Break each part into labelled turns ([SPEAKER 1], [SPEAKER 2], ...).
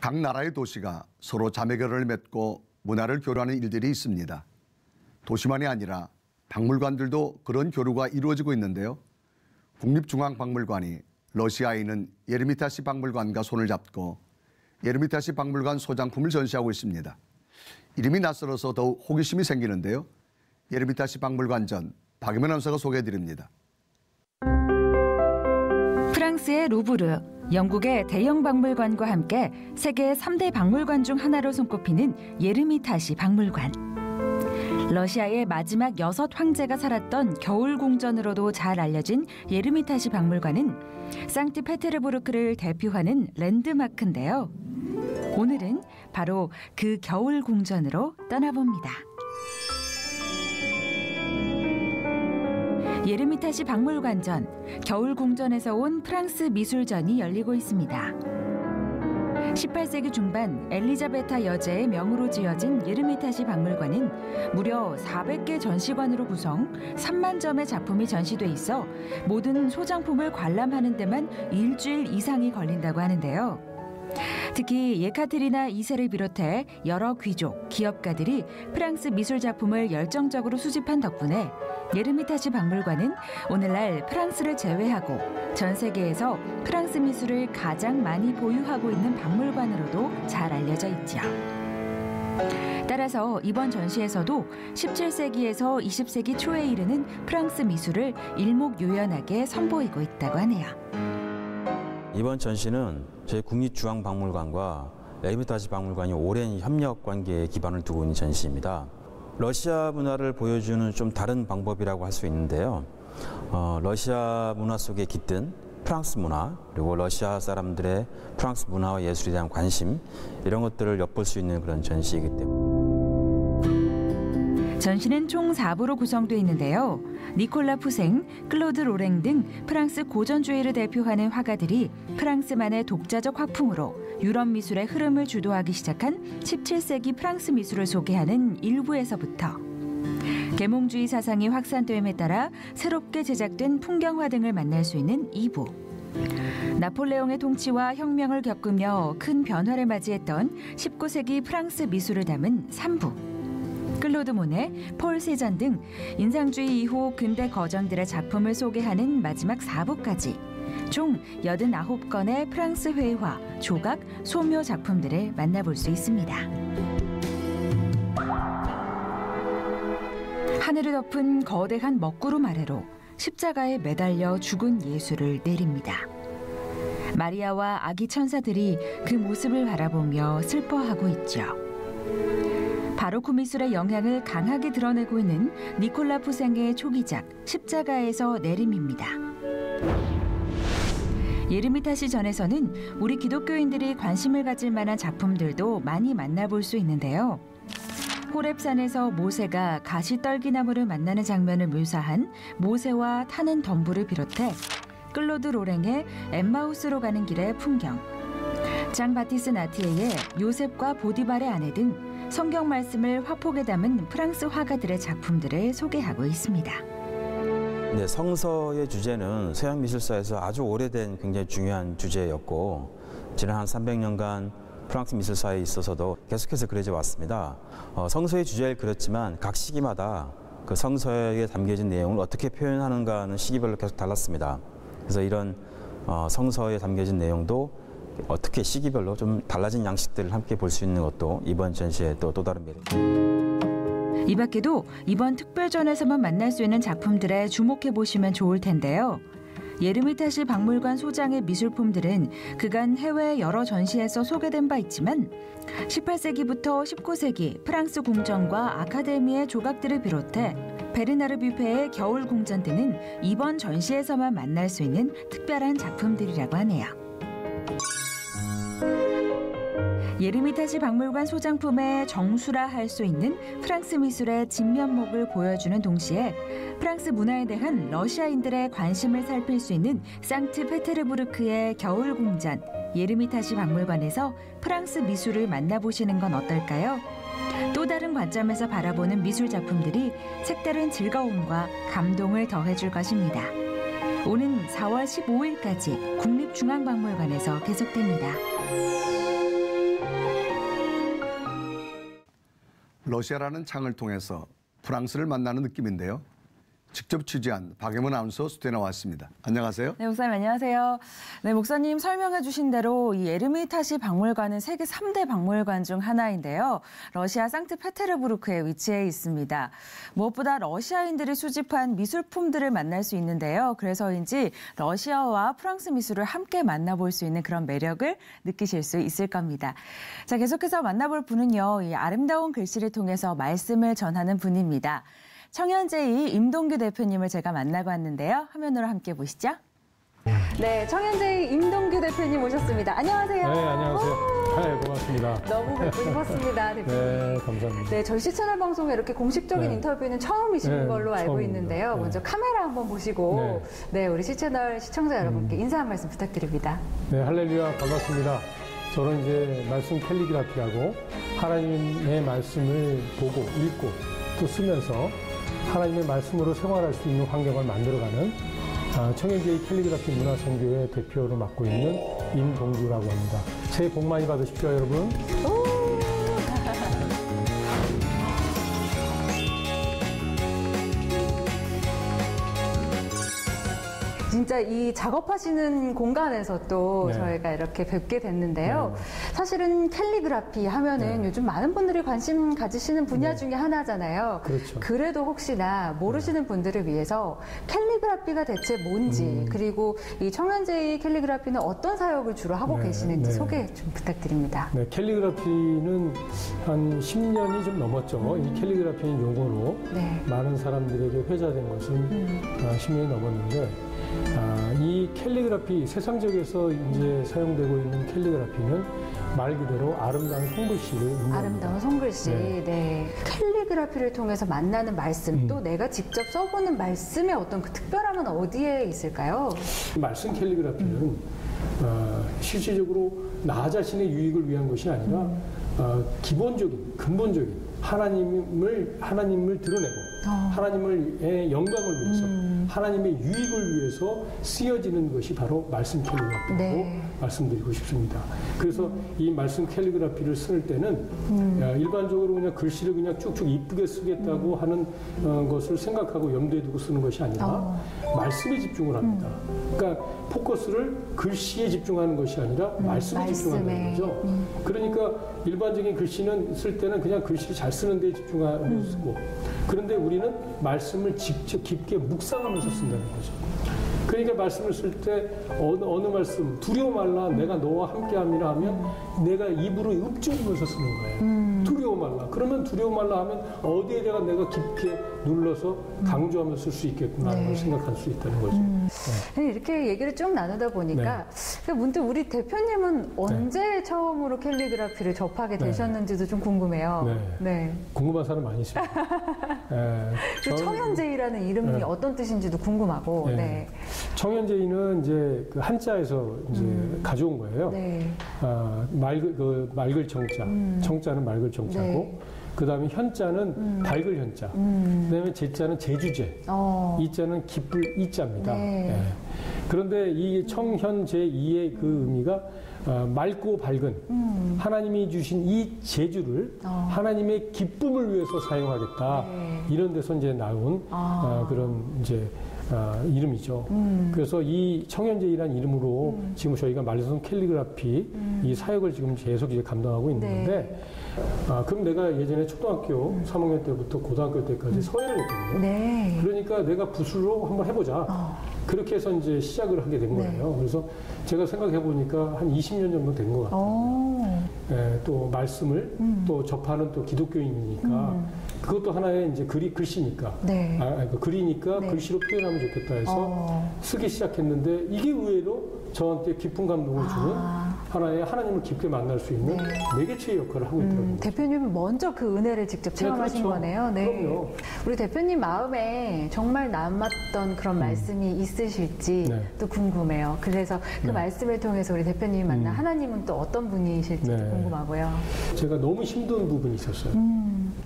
[SPEAKER 1] 각 나라의 도시가 서로 자매결을 맺고 문화를 교류하는 일들이 있습니다. 도시만이 아니라 박물관들도 그런 교류가 이루어지고 있는데요. 국립중앙박물관이 러시아에 있는 예르미타시 박물관과 손을 잡고 예르미타시 박물관 소장품을 전시하고 있습니다. 이름이 낯설어서 더욱 호기심이 생기는데요. 예르미타시 박물관 전 박유면 아나운서가 소개해드립니다.
[SPEAKER 2] 프랑스의 루브르, 영국의 대형 박물관과 함께 세계 3대 박물관 중 하나로 손꼽히는 예르미타시 박물관. 러시아의 마지막 6 황제가 살았던 겨울 궁전으로도 잘 알려진 예르미타시 박물관은 상트페테르부르크를 대표하는 랜드마크인데요. 오늘은 바로 그 겨울 궁전으로 떠나봅니다. 예르미타시 박물관 전, 겨울 궁전에서 온 프랑스 미술전이 열리고 있습니다. 18세기 중반 엘리자베타 여제의 명으로 지어진 예르미타시 박물관은 무려 400개 전시관으로 구성, 3만 점의 작품이 전시돼 있어 모든 소장품을 관람하는 데만 일주일 이상이 걸린다고 하는데요. 특히 예카테리나 2세를 비롯해 여러 귀족, 기업가들이 프랑스 미술 작품을 열정적으로 수집한 덕분에 예르미타시 박물관은 오늘날 프랑스를 제외하고 전 세계에서 프랑스 미술을 가장 많이 보유하고 있는 박물관으로도 잘 알려져 있죠. 따라서 이번 전시에서도 17세기에서 20세기 초에 이르는 프랑스 미술을 일목요연하게 선보이고 있다고 하네요.
[SPEAKER 3] 이번 전시는 저희 국립중앙박물관과 예르미타시 박물관이 오랜 협력 관계에 기반을 두고 있는 전시입니다. 러시아 문화를 보여주는 좀 다른 방법이라고 할 수 있는데요. 러시아 문화 속에 깃든 프랑스 문화, 그리고 러시아 사람들의 프랑스 문화와 예술에 대한 관심, 이런 것들을 엿볼 수 있는 그런 전시이기 때문에.
[SPEAKER 2] 전시는 총 4부로 구성되어 있는데요. 니콜라 푸생, 클로드 로랭 등 프랑스 고전주의를 대표하는 화가들이 프랑스만의 독자적 화풍으로 유럽 미술의 흐름을 주도하기 시작한 17세기 프랑스 미술을 소개하는 1부에서부터 계몽주의 사상이 확산됨에 따라 새롭게 제작된 풍경화 등을 만날 수 있는 2부. 나폴레옹의 통치와 혁명을 겪으며 큰 변화를 맞이했던 19세기 프랑스 미술을 담은 3부. 클로드 모네, 폴 세잔 등 인상주의 이후 근대 거장들의 작품을 소개하는 마지막 4부까지 총 89건의 프랑스 회화, 조각, 소묘 작품들을 만나볼 수 있습니다. 하늘을 덮은 거대한 먹구름 아래로 십자가에 매달려 죽은 예수를 내립니다. 마리아와 아기 천사들이 그 모습을 바라보며 슬퍼하고 있죠. 바로크 미술의 영향을 강하게 드러내고 있는 니콜라 푸생의 초기작 십자가에서 내림입니다. 예르미타시 전에서는 우리 기독교인들이 관심을 가질 만한 작품들도 많이 만나볼 수 있는데요. 호렙산에서 모세가 가시떨기나무를 만나는 장면을 묘사한 모세와 타는 덤불을 비롯해 클로드 로랭의 엠마우스로 가는 길의 풍경, 장 바티스 나티에의 요셉과 보디발의 아내 등 성경 말씀을 화폭에 담은 프랑스 화가들의 작품들을 소개하고 있습니다.
[SPEAKER 3] 네, 성서의 주제는 서양 미술사에서 아주 오래된 굉장히 중요한 주제였고 지난 한 300년간 프랑스 미술사에 있어서도 계속해서 그려져 왔습니다. 성서의 주제를 그렸지만 각 시기마다 그 성서에 담겨진 내용을 어떻게 표현하는가는 시기별로 계속 달랐습니다. 그래서 이런 성서에 담겨진 내용도 어떻게 시기별로 좀 달라진 양식들을 함께 볼 수 있는 것도 이번 전시의 또 다른 매력입니다.
[SPEAKER 2] 이 밖에도 이번 특별전에서만 만날 수 있는 작품들에 주목해 보시면 좋을 텐데요. 예르미타시 박물관 소장의 미술품들은 그간 해외 여러 전시에서 소개된 바 있지만 18세기부터 19세기 프랑스 궁전과 아카데미의 조각들을 비롯해 베르나르 뷔페의 겨울 궁전 등은 이번 전시에서만 만날 수 있는 특별한 작품들이라고 하네요. 예르미타시 박물관 소장품의 정수라 할 수 있는 프랑스 미술의 진면목을 보여주는 동시에 프랑스 문화에 대한 러시아인들의 관심을 살필 수 있는 상트페테르부르크의 겨울 궁전 예르미타시 박물관에서 프랑스 미술을 만나보시는 건 어떨까요? 또 다른 관점에서 바라보는 미술 작품들이 색다른 즐거움과 감동을 더해줄 것입니다. 오는 4월 15일까지 국립중앙박물관에서 계속됩니다.
[SPEAKER 1] 러시아라는 창을 통해서 프랑스를 만나는 느낌인데요. 직접 취재한 박예문 아나운서 스튜디오에 나왔습니다. 안녕하세요.
[SPEAKER 2] 네, 목사님 안녕하세요. 네, 목사님 설명해 주신 대로 이 에르미타시 박물관은 세계 3대 박물관 중 하나인데요. 러시아 상트페테르부르크에 위치해 있습니다. 무엇보다 러시아인들이 수집한 미술품들을 만날 수 있는데요. 그래서인지 러시아와 프랑스 미술을 함께 만나볼 수 있는 그런 매력을 느끼실 수 있을 겁니다. 자, 계속해서 만나볼 분은요. 이 아름다운 글씨를 통해서 말씀을 전하는 분입니다. 청년제이 임동규 대표님을 제가 만나고 왔는데요. 화면으로 함께 보시죠. 네, 청년제이 임동규 대표님 오셨습니다. 안녕하세요.
[SPEAKER 4] 네, 안녕하세요. 네, 고맙습니다.
[SPEAKER 2] 너무 뵙고 싶었습니다, 대표님.
[SPEAKER 4] 네, 감사합니다.
[SPEAKER 2] 네, 저희 시채널 방송에 이렇게 공식적인
[SPEAKER 4] 네.
[SPEAKER 2] 인터뷰는 처음이신
[SPEAKER 4] 네,
[SPEAKER 2] 걸로 알고
[SPEAKER 4] 처음입니다.
[SPEAKER 2] 있는데요.
[SPEAKER 4] 네.
[SPEAKER 2] 먼저 카메라 한번 보시고 네, 우리 시채널 시청자 여러분께 인사 한 말씀 부탁드립니다.
[SPEAKER 4] 네, 할렐루야, 반갑습니다. 저는 이제 말씀 캘리그라피하고 하나님의 말씀을 보고 읽고 또 쓰면서 하나님의 말씀으로 생활할 수 있는 환경을 만들어가는 청년제이 캘리그라피 문화선교회 대표로 맡고 있는 임동규라고 합니다. 새해 복 많이 받으십시오, 여러분.
[SPEAKER 2] 진짜 이 작업하시는 공간에서 또
[SPEAKER 4] 네.
[SPEAKER 2] 저희가 이렇게 뵙게 됐는데요. 사실은 캘리그라피 하면은 요즘 많은 분들이 관심 가지시는 분야 중에 하나잖아요.
[SPEAKER 4] 그렇죠.
[SPEAKER 2] 그래도 혹시나 모르시는 분들을 위해서 캘리그라피가 대체 뭔지 그리고 이 청년제이 캘리그라피는 어떤 사역을 주로 하고
[SPEAKER 4] 네,
[SPEAKER 2] 계시는지
[SPEAKER 4] 네.
[SPEAKER 2] 소개 좀 부탁드립니다.
[SPEAKER 4] 네, 캘리그라피는 한 10년이 좀 넘었죠. 이 캘리그라피는 용어로
[SPEAKER 2] 네.
[SPEAKER 4] 많은 사람들에게 회자된 것은 10년이 넘었는데 이 캘리그라피, 세상적에서 이제 사용되고 있는 캘리그라피는 말 그대로 아름다운 손글씨를 의미합니다.
[SPEAKER 2] 아름다운 손글씨.
[SPEAKER 4] 네.
[SPEAKER 2] 네. 캘리그라피를 통해서 만나는 말씀, 또 내가 직접 써보는 말씀의 어떤 그 특별함은 어디에 있을까요?
[SPEAKER 4] 말씀 캘리그라피는 실질적으로 나 자신의 유익을 위한 것이 아니라 기본적인, 근본적인 하나님을 드러내고 하나님의 영광을 위해서 하나님의 유익을 위해서 쓰여지는 것이 바로 말씀 캘리그라피라고
[SPEAKER 2] 네.
[SPEAKER 4] 말씀드리고 싶습니다. 그래서 이 말씀 캘리그라피를 쓸 때는 일반적으로 그냥 글씨를 그냥 쭉쭉 이쁘게 쓰겠다고 하는 것을 생각하고 염두에 두고 쓰는 것이 아니라 말씀에 집중을 합니다. 그러니까 포커스를 글씨에 집중하는 것이 아니라 말씀에 집중하는 거죠. 그러니까 일반적인 글씨는 쓸 때는 그냥 글씨를 잘 쓰는 데 집중하고 쓰고, 그런데 우리는 말씀을 직접 깊게 묵상하면서 쓴다는 거죠. 그러니까 말씀을 쓸 때 어느 말씀, 두려워 말라 내가 너와 함께함이라 하면 내가 입으로 읊조리면서 쓰는 거예요. 두려워 말라. 그러면 두려워 말라 하면 어디에다가 내가 깊게 눌러서 강조하면서 쓸 수 있겠구나라는 걸 생각할 수 있다는 거죠.
[SPEAKER 2] 네, 이렇게 얘기를 쭉 나누다 보니까 문득 우리 대표님은 언제 처음으로 캘리그라피를 접하게 되셨는지도 좀 궁금해요. 네.
[SPEAKER 4] 궁금한 사람 많이 있습니다.
[SPEAKER 2] 그 청년제이라는 이름이 어떤 뜻인지도 궁금하고. 네.
[SPEAKER 4] 청년제이는 이제 그 한자에서 이제 가져온 거예요.
[SPEAKER 2] 네.
[SPEAKER 4] 맑을 정자, 정자는 맑을 정자고, 그 다음에 현자는 밝을 현자, 그 다음에 제자는 제주제, 이자는 기쁠 이자입니다. 네. 그런데 이 청현제이의 그 의미가 맑고 밝은 하나님이 주신 이 제주를 하나님의 기쁨을 위해서 사용하겠다. 이런 데서 이제 나온 그런 이제 이름이죠. 그래서 이 청년제이라는 이름으로 지금 저희가 말씀 캘리그라피 이 사역을 지금 계속 이제 감당하고 있는 건데, 그럼 내가 예전에 초등학교 3학년 때부터 고등학교 때까지 서예를 했거든요.
[SPEAKER 2] 네.
[SPEAKER 4] 그러니까 내가 붓으로 한번 해보자. 그렇게 해서 이제 시작을 하게 된 거예요. 그래서 제가 생각해 보니까 한 20년 정도 된 것 같아요. 또 말씀을 또 접하는 또 기독교인이니까 그것도 하나의 이제 글씨니까, 글이니까 글씨로 표현하면 좋겠다 해서 쓰기 시작했는데, 이게 의외로 저한테 깊은 감동을 주는 하나의 하나님을 깊게 만날 수 있는 매개체의 역할을 하고 있더라고요.
[SPEAKER 2] 대표님은 먼저 그 은혜를 직접 체험하신
[SPEAKER 4] 그렇죠.
[SPEAKER 2] 거네요. 네.
[SPEAKER 4] 그럼요.
[SPEAKER 2] 우리 대표님 마음에 정말 남았던 그런 말씀이 있으실지 또 궁금해요. 그래서 그 말씀을 통해서 우리 대표님이 만난 하나님은 또 어떤 분이실지 궁금하고요.
[SPEAKER 4] 제가 너무 힘든 부분이 있었어요.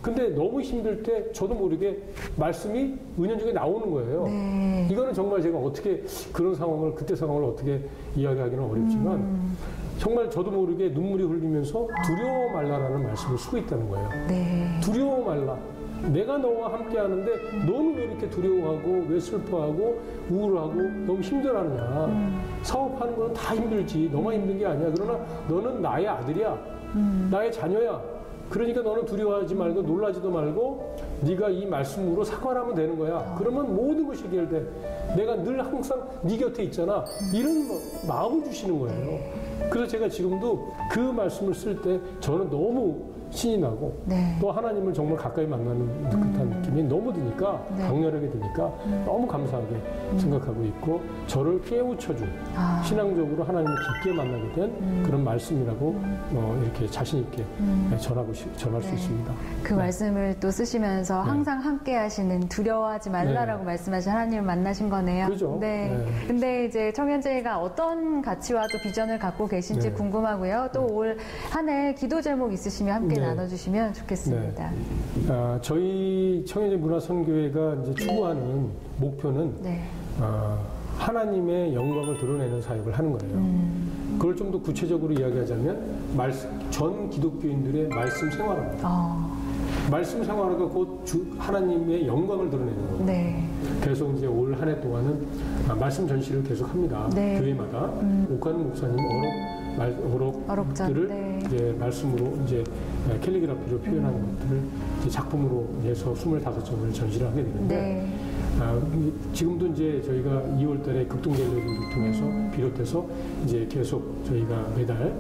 [SPEAKER 4] 근데 너무 힘들 때 저도 모르게 말씀이 은연중에 나오는 거예요. 이거는 정말 제가 어떻게 그런 상황을, 그때 상황을 어떻게 이야기하기는 어렵지만 정말 저도 모르게 눈물이 흘리면서 두려워 말라라는 말씀을 쓰고 있다는 거예요.
[SPEAKER 2] 네.
[SPEAKER 4] 두려워 말라. 내가 너와 함께 하는데 너는 왜 이렇게 두려워하고 왜 슬퍼하고 우울하고 너무 힘들어하느냐. 사업하는 건 다 힘들지. 너만 힘든 게 아니야. 그러나 너는 나의 아들이야. 나의 자녀야. 그러니까 너는 두려워하지 말고 놀라지도 말고 네가 이 말씀으로 사과를 하면 되는 거야. 그러면 모든 것이 해결돼. 내가 늘 항상 네 곁에 있잖아. 이런 마음을 주시는 거예요. 그래서 제가 지금도 그 말씀을 쓸 때 저는 너무 신이 나고
[SPEAKER 2] 네.
[SPEAKER 4] 또 하나님을 정말 가까이 만나는 듯한 느낌이 너무 드니까
[SPEAKER 2] 네.
[SPEAKER 4] 강렬하게 드니까 너무 감사하게 생각하고 있고 저를 깨우쳐준 신앙적으로 하나님을 깊게 만나게 된 그런 말씀이라고 이렇게 자신 있게 전할 수 있습니다.
[SPEAKER 5] 그 말씀을 또 쓰시면서 항상 함께 하시는 두려워하지 말라라고 말씀하신 하나님을 만나신 거네요.
[SPEAKER 4] 그죠?
[SPEAKER 5] 네.
[SPEAKER 4] 네.
[SPEAKER 5] 근데 이제 청년제가 어떤 가치와 또 비전을 갖고 계신지
[SPEAKER 4] 네.
[SPEAKER 5] 궁금하고요. 또 올 한 해 기도 제목 있으시면 함께 나눠주시면 좋겠습니다.
[SPEAKER 4] 저희 청년제 문화선교회가 이제 추구하는 목표는
[SPEAKER 5] 네.
[SPEAKER 4] 하나님의 영광을 드러내는 사역을 하는 거예요. 그걸 좀 더 구체적으로 이야기하자면 전 기독교인들의 말씀 생활입니다. 말씀 생활화가 곧 하나님의 영광을 드러내는 거예요.
[SPEAKER 5] 네.
[SPEAKER 4] 계속 이제 올 한 해 동안은 말씀 전시를 계속 합니다.
[SPEAKER 5] 네.
[SPEAKER 4] 교회마다 옥한 목사님 어록들을
[SPEAKER 5] 네.
[SPEAKER 4] 이제 말씀으로 이제 캘리그라피로 표현하는 것들을 이제 작품으로 해서 25점을 전시를 하게 되는데
[SPEAKER 5] 네.
[SPEAKER 4] 지금도 이제 저희가 2월달에 극동 갤러리를 통해서 비롯해서 이제 계속 저희가 매달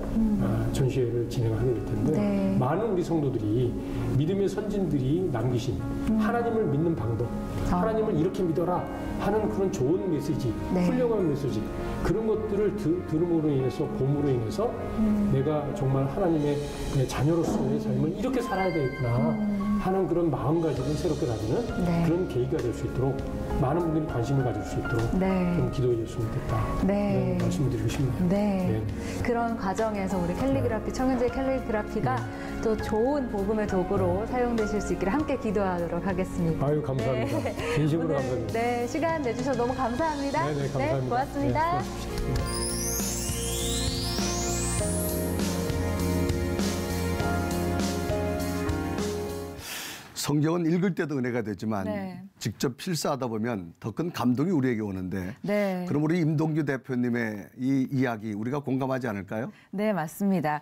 [SPEAKER 4] 전시회를 진행하게 될 텐데
[SPEAKER 5] 네.
[SPEAKER 4] 많은 우리 성도들이 믿음의 선진들이 남기신 하나님을 믿는 방법, 하나님을 이렇게 믿어라 하는 그런 좋은 메시지,
[SPEAKER 5] 네.
[SPEAKER 4] 훌륭한 메시지 그런 것들을 들음으로 인해서 봄으로 인해서 내가 정말 하나님의 자녀로서의 삶을 이렇게 살아야 되겠구나 하는 그런 마음가짐을 새롭게 가지는
[SPEAKER 5] 네.
[SPEAKER 4] 그런 계기가 될 수 있도록 많은 분들이 관심을 가질 수 있도록
[SPEAKER 5] 네.
[SPEAKER 4] 좀 기도해 줬으면 좋겠다.
[SPEAKER 5] 네.
[SPEAKER 4] 말씀을 드리고 싶네요.
[SPEAKER 5] 네. 그런 과정에서 우리 캘리그라피, 청년제 캘리그라피가 또 좋은 복음의 도구로 사용되실 수 있기를 함께 기도하도록 하겠습니다.
[SPEAKER 4] 아유, 감사합니다. 진심으로
[SPEAKER 5] 오늘,
[SPEAKER 4] 감사합니다.
[SPEAKER 5] 네, 시간 내주셔서 너무 감사합니다.
[SPEAKER 4] 네, 감사합니다.
[SPEAKER 5] 고맙습니다.
[SPEAKER 4] 네, 수고하십시오.
[SPEAKER 1] 성경은 읽을 때도 은혜가 되지만
[SPEAKER 2] 네.
[SPEAKER 1] 직접 필사하다 보면 더 큰 감동이 우리에게 오는데
[SPEAKER 2] 네.
[SPEAKER 1] 그럼 우리 임동규 대표님의 이 이야기 우리가 공감하지 않을까요?
[SPEAKER 2] 네, 맞습니다.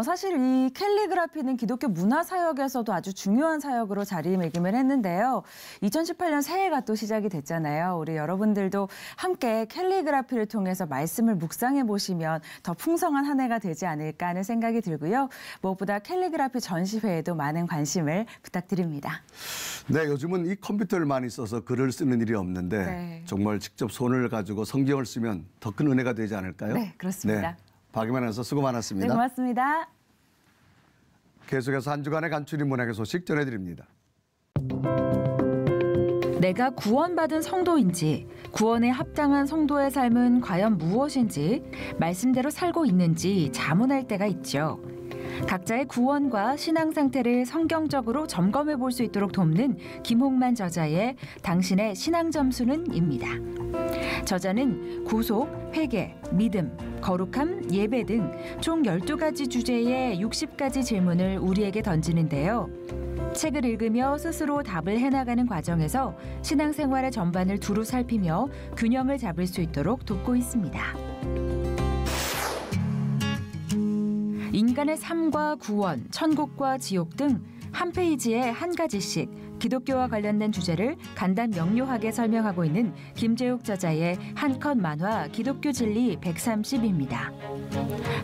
[SPEAKER 2] 사실 이 캘리그라피는 기독교 문화 사역에서도 아주 중요한 사역으로 자리매김을 했는데요. 2018년 새해가 또 시작이 됐잖아요. 우리 여러분들도 함께 캘리그라피를 통해서 말씀을 묵상해 보시면 더 풍성한 한 해가 되지 않을까 하는 생각이 들고요. 무엇보다 캘리그라피 전시회에도 많은 관심을 부탁드립니다.
[SPEAKER 1] 네, 요즘은 이 컴퓨터를 많이 써서 글을 쓰는 일이 없는데
[SPEAKER 2] 네.
[SPEAKER 1] 정말 직접 손을 가지고 성경을 쓰면 더 큰 은혜가 되지 않을까요?
[SPEAKER 2] 네, 그렇습니다.
[SPEAKER 1] 박예만 아나운서 수고 많았습니다.
[SPEAKER 2] 네, 고맙습니다.
[SPEAKER 1] 계속해서 한 주간의 간추린 문학의 소식 전해드립니다.
[SPEAKER 2] 내가 구원받은 성도인지, 구원에 합당한 성도의 삶은 과연 무엇인지, 말씀대로 살고 있는지 자문할 때가 있죠. 각자의 구원과 신앙 상태를 성경적으로 점검해 볼 수 있도록 돕는 김홍만 저자의 당신의 신앙 점수는입니다. 저자는 구속, 회개, 믿음, 거룩함, 예배 등 총 12가지 주제의 60가지 질문을 우리에게 던지는데요. 책을 읽으며 스스로 답을 해나가는 과정에서 신앙생활의 전반을 두루 살피며 균형을 잡을 수 있도록 돕고 있습니다. 인간의 삶과 구원, 천국과 지옥 등 한 페이지에 한 가지씩 기독교와 관련된 주제를 간단 명료하게 설명하고 있는 김재욱 저자의 한 컷 만화 기독교 진리 130입니다.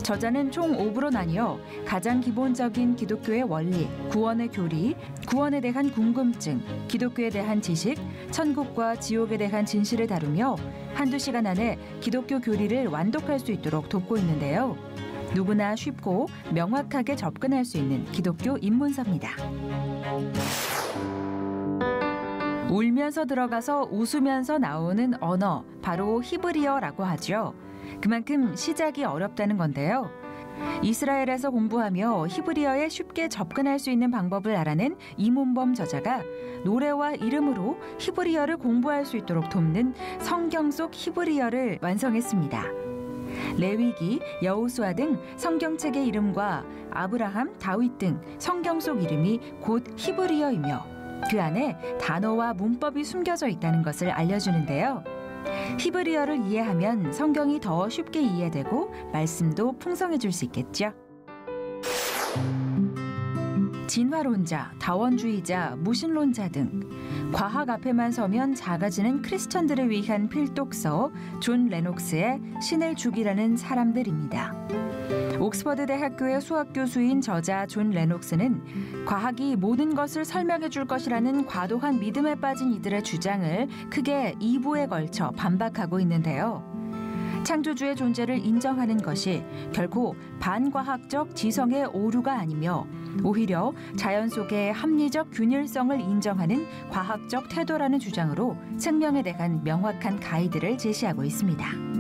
[SPEAKER 2] 저자는 총 5부로 나뉘어 가장 기본적인 기독교의 원리, 구원의 교리, 구원에 대한 궁금증, 기독교에 대한 지식, 천국과 지옥에 대한 진실을 다루며 한두 시간 안에 기독교 교리를 완독할 수 있도록 돕고 있는데요. 누구나 쉽고 명확하게 접근할 수 있는 기독교 입문서입니다. 울면서 들어가서 웃으면서 나오는 언어, 바로 히브리어라고 하죠. 그만큼 시작이 어렵다는 건데요. 이스라엘에서 공부하며 히브리어에 쉽게 접근할 수 있는 방법을 알아낸 이문범 저자가 노래와 이름으로 히브리어를 공부할 수 있도록 돕는 성경 속 히브리어를 완성했습니다. 레위기, 여호수아 등 성경책의 이름과 아브라함, 다윗 등 성경 속 이름이 곧 히브리어이며 그 안에 단어와 문법이 숨겨져 있다는 것을 알려주는데요. 히브리어를 이해하면 성경이 더 쉽게 이해되고 말씀도 풍성해질 수 있겠죠. 진화론자, 다원주의자, 무신론자 등 과학 앞에만 서면 작아지는 크리스천들을 위한 필독서 존 레녹스의 신을 죽이라는 사람들입니다. 옥스퍼드 대학교의 수학 교수인 저자 존 레녹스는 과학이 모든 것을 설명해 줄 것이라는 과도한 믿음에 빠진 이들의 주장을 크게 2부에 걸쳐 반박하고 있는데요. 창조주의 존재를 인정하는 것이 결코 반과학적 지성의 오류가 아니며 오히려 자연 속의 합리적 균일성을 인정하는 과학적 태도라는 주장으로 생명에 대한 명확한 가이드를 제시하고 있습니다.